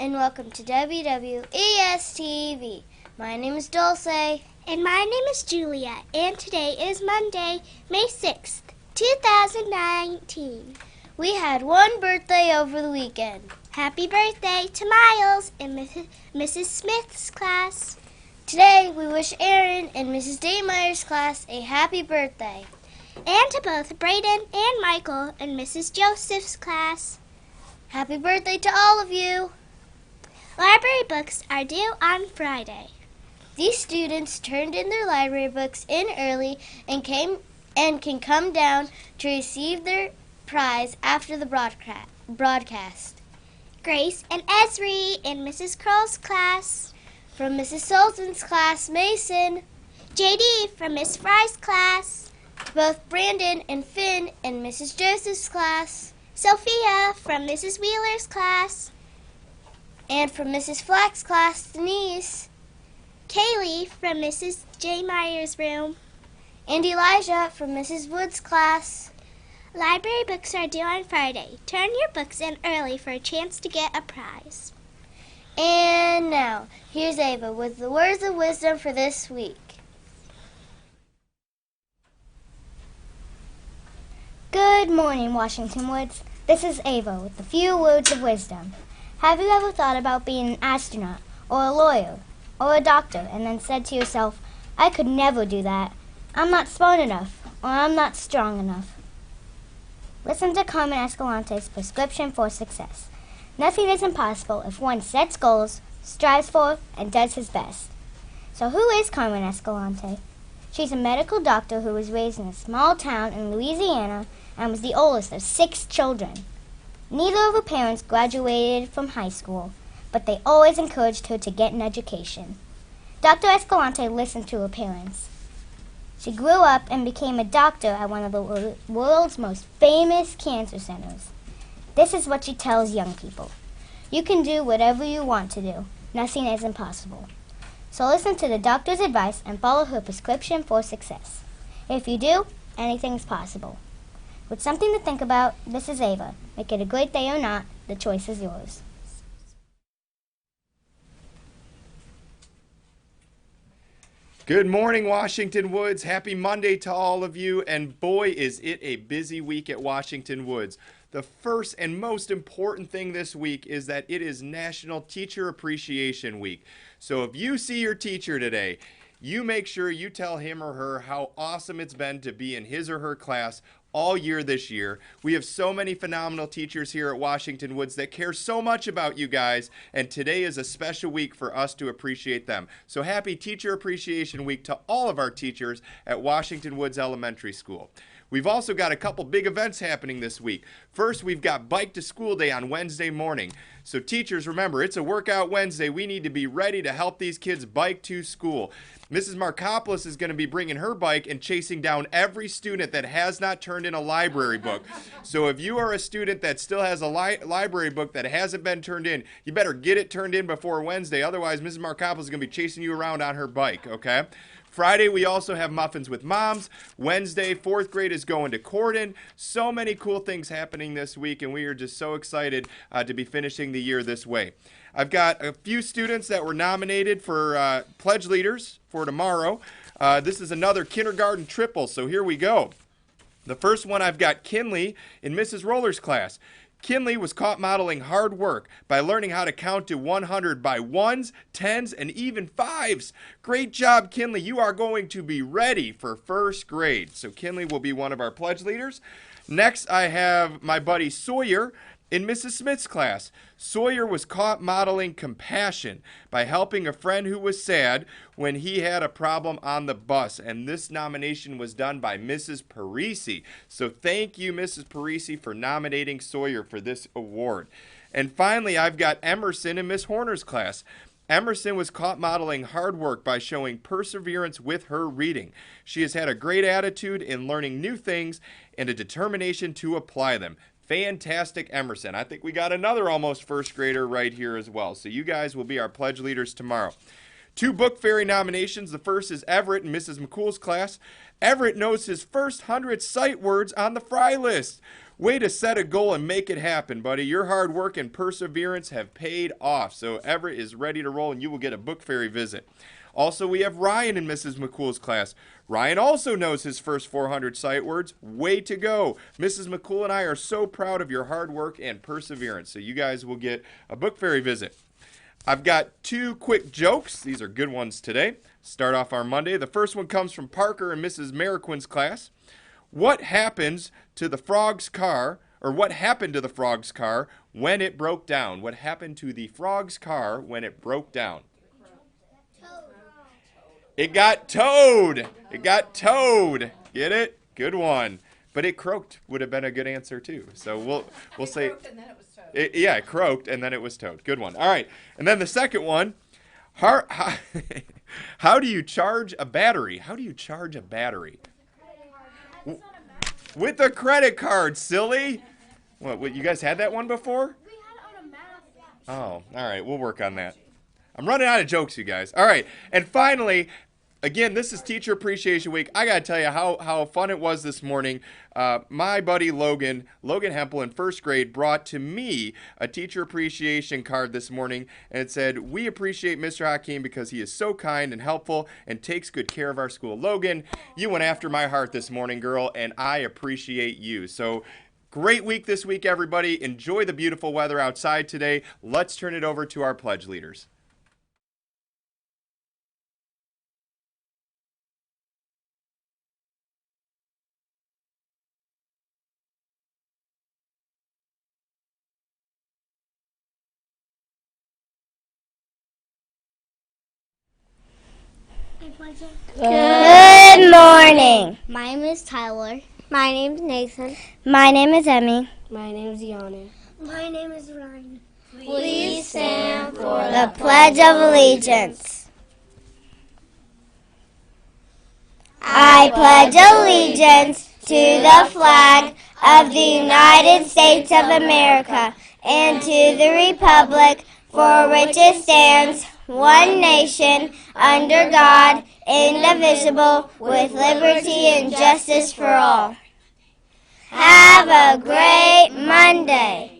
and welcome to WWES TV. My name is Dulce. And my name is Julia, and today is Monday, May 6th, 2019. We had one birthday over the weekend. Happy birthday to Miles in Mrs. Smith's class. Today, we wish Aaron in Mrs. Daymeyer's class a happy birthday. And to both Brayden and Michael in Mrs. Joseph's class. Happy birthday to all of you. Library books are due on Friday. These students turned in their library books in early and can come down to receive their prize after the broadcast. Grace and Esri in Mrs. Kroll's class. From Mrs. Sultan's class, Mason. JD from Miss Fry's class. To both Brandon and Finn in Mrs. Joseph's class. Sophia from Mrs. Wheeler's class. And from Mrs. Flack's class, Denise. Kaylee from Mrs. J. Meyer's room. And Elijah from Mrs. Wood's class. Library books are due on Friday. Turn your books in early for a chance to get a prize. And now, here's Ava with the words of wisdom for this week. Good morning, Washington Woods. This is Ava with a few words of wisdom. Have you ever thought about being an astronaut or a lawyer or a doctor and then said to yourself, I could never do that. I'm not smart enough or I'm not strong enough? Listen to Carmen Escalante's prescription for success. Nothing is impossible if one sets goals, strives for, and does his best. So who is Carmen Escalante? She's a medical doctor who was raised in a small town in Louisiana and was the oldest of 6 children. Neither of her parents graduated from high school, but they always encouraged her to get an education. Dr. Escalante listened to her parents. She grew up and became a doctor at one of the world's most famous cancer centers. This is what she tells young people. You can do whatever you want to do. Nothing is impossible. So listen to the doctor's advice and follow her prescription for success. If you do, anything's possible. With something to think about, this is Ava. Make it a great day or not, the choice is yours. Good morning, Washington Woods. Happy Monday to all of you. And boy, is it a busy week at Washington Woods. The first and most important thing this week is that it is National Teacher Appreciation Week. So if you see your teacher today, you make sure you tell him or her how awesome it's been to be in his or her class all year this year. We have so many phenomenal teachers here at Washington Woods that care so much about you guys, and today is a special week for us to appreciate them. So happy Teacher Appreciation Week to all of our teachers at Washington Woods Elementary School. We've also got a couple big events happening this week. First, we've got Bike to School Day on Wednesday morning. So teachers, remember, it's a workout Wednesday. We need to be ready to help these kids bike to school. Mrs. Markopoulos is going to be bringing her bike and chasing down every student that has not turned in a library book. So if you are a student that still has a library book that hasn't been turned in, you better get it turned in before Wednesday. Otherwise, Mrs. Markopoulos is going to be chasing you around on her bike, okay? Friday, we also have Muffins with Moms. Wednesday, 4th grade is going to Corden. So many cool things happening this week, and we are just so excited to be finishing the year this way. I've got a few students that were nominated for Pledge Leaders for tomorrow. This is another kindergarten triple, so here we go. The first one, I've got Kinley in Mrs. Roller's class. Kinley was caught modeling hard work by learning how to count to 100 by 1s, 10s, and even 5s. Great job, Kinley. You are going to be ready for 1st grade. So Kinley will be one of our pledge leaders. Next, I have my buddy Sawyer in Mrs. Smith's class. Sawyer was caught modeling compassion by helping a friend who was sad when he had a problem on the bus. And this nomination was done by Mrs. Parisi. So thank you, Mrs. Parisi, for nominating Sawyer for this award. And finally, I've got Emerson in Miss Horner's class. Emerson was caught modeling hard work by showing perseverance with her reading. She has had a great attitude in learning new things and a determination to apply them. Fantastic, Emerson. I think we got another almost 1st grader right here as well. So you guys will be our pledge leaders tomorrow. 2 Book Fairy nominations. The first is Everett in Mrs. McCool's class. Everett knows his first 100 sight words on the fry list. Way to set a goal and make it happen, buddy. Your hard work and perseverance have paid off. So Everett is ready to roll, and you will get a book fairy visit. Also, we have Ryan in Mrs. McCool's class. Ryan also knows his first 400 sight words. Way to go. Mrs. McCool and I are so proud of your hard work and perseverance. So you guys will get a book fairy visit. I've got 2 quick jokes. These are good ones today. Start off our Monday. The first one comes from Parker in Mrs. Mariquin's class. What happens to the frog's car, or what happened to the frog's car when it broke down? What happened to the frog's car when it broke down? It got towed. It got towed. Get it? Good one. But it croaked would have been a good answer too. So we'll say it croaked and then it was towed. Good one. All right. And then the second one, how do you charge a battery? How do you charge a battery? With a credit card, silly. What, you guys had that one before? We had it on a math. Oh, all right. We'll work on that. I'm running out of jokes, you guys. All right. And finally, again, this is Teacher Appreciation Week. I got to tell you how fun it was this morning. My buddy Logan Hempel in first grade brought to me a teacher appreciation card this morning, and it said, "We appreciate Mr. Hakeem because he is so kind and helpful and takes good care of our school." Logan, you went after my heart this morning, girl, and I appreciate you. So great week this week, everybody. Enjoy the beautiful weather outside today. Let's turn it over to our pledge leaders. Good morning. My name is Tyler. My name's Nathan. My name is Emmy. My name is Yana. My name is Ryan. Please stand for the Pledge of Allegiance. I pledge allegiance to the flag of the United States of America and to the republic for which it stands, one nation, under God, indivisible, with liberty and justice for all. Have a great Monday.